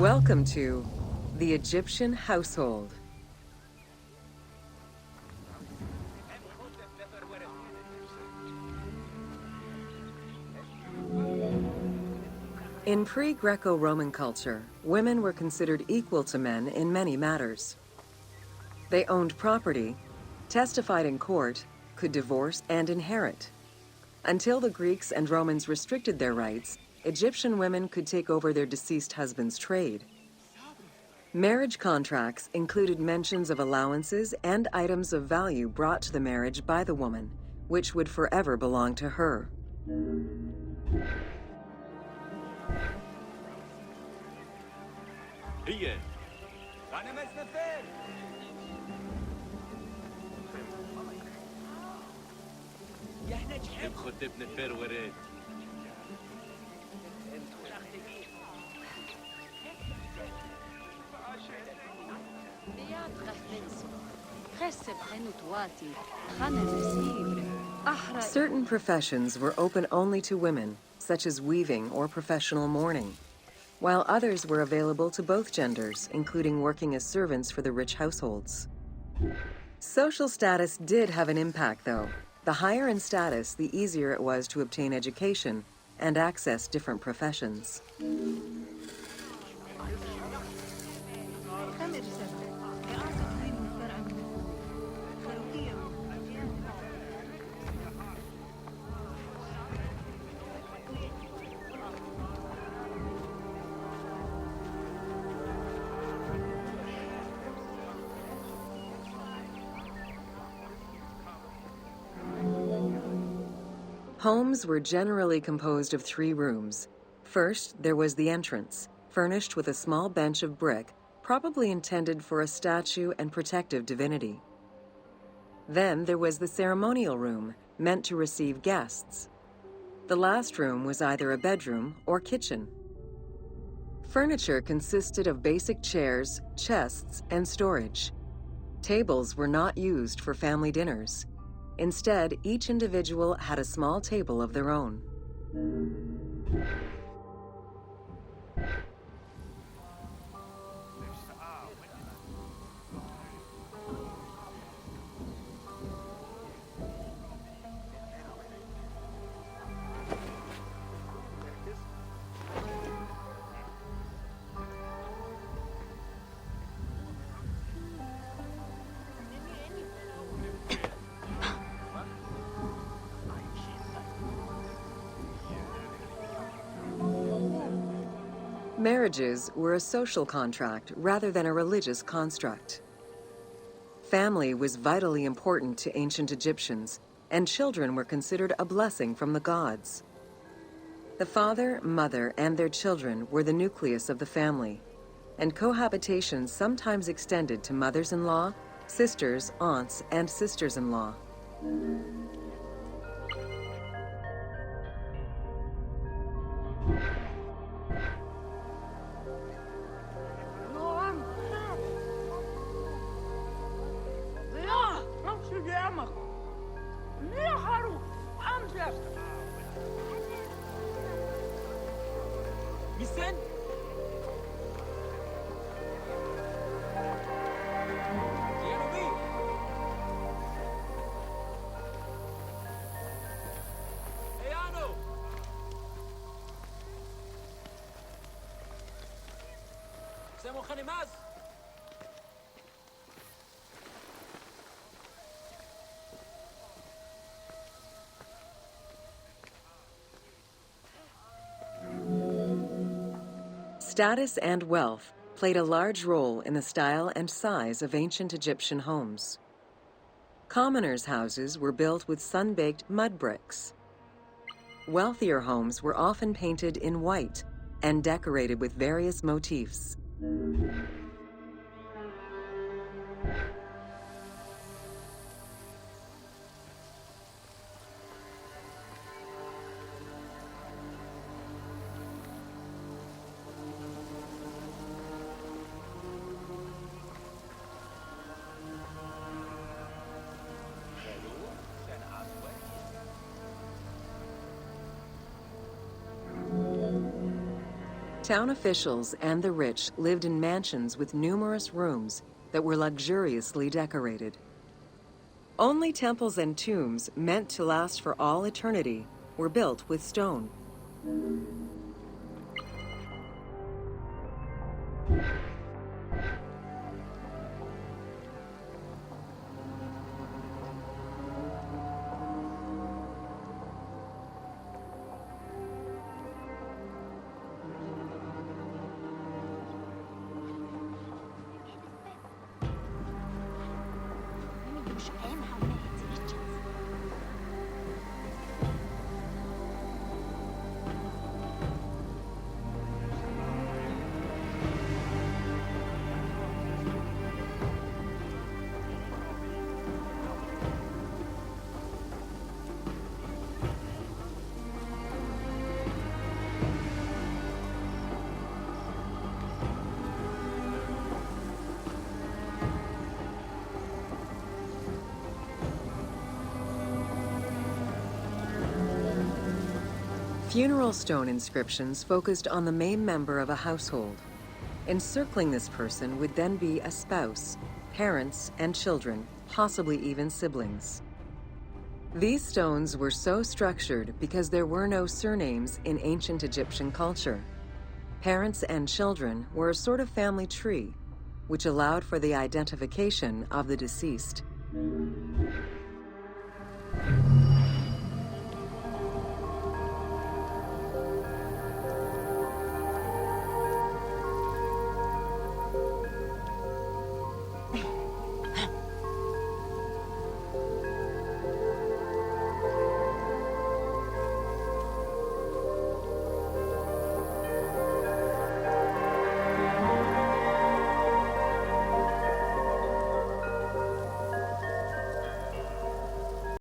Welcome to the Egyptian household. In pre-Greco-Roman culture, women were considered equal to men in many matters. They owned property, testified in court, could divorce and inherit. Until the Greeks and Romans restricted their rights, Egyptian women could take over their deceased husband's trade. Marriage contracts included mentions of allowances and items of value brought to the marriage by the woman, which would forever belong to her. Certain professions were open only to women, such as weaving or professional mourning, while others were available to both genders, including working as servants for the rich households. Social status did have an impact, though. The higher in status, the easier it was to obtain education and access different professions. Homes were generally composed of 3 rooms. First, there was the entrance, furnished with a small bench of brick, probably intended for a statue and protective divinity. Then there was the ceremonial room, meant to receive guests. The last room was either a bedroom or kitchen. Furniture consisted of basic chairs, chests, and storage. Tables were not used for family dinners. Instead, each individual had a small table of their own. Marriages were a social contract rather than a religious construct. Family was vitally important to ancient Egyptians, and children were considered a blessing from the gods. The father, mother, and their children were the nucleus of the family, and cohabitation sometimes extended to mothers-in-law, sisters, aunts, and sisters-in-law. Status and wealth played a large role in the style and size of ancient Egyptian homes. Commoners' houses were built with sun-baked mud bricks. Wealthier homes were often painted in white and decorated with various motifs. Town officials and the rich lived in mansions with numerous rooms that were luxuriously decorated. Only temples and tombs meant to last for all eternity were built with stone. Funeral stone inscriptions focused on the main member of a household. Encircling this person would then be a spouse, parents, and children, possibly even siblings. These stones were so structured because there were no surnames in ancient Egyptian culture. Parents and children were a sort of family tree, which allowed for the identification of the deceased.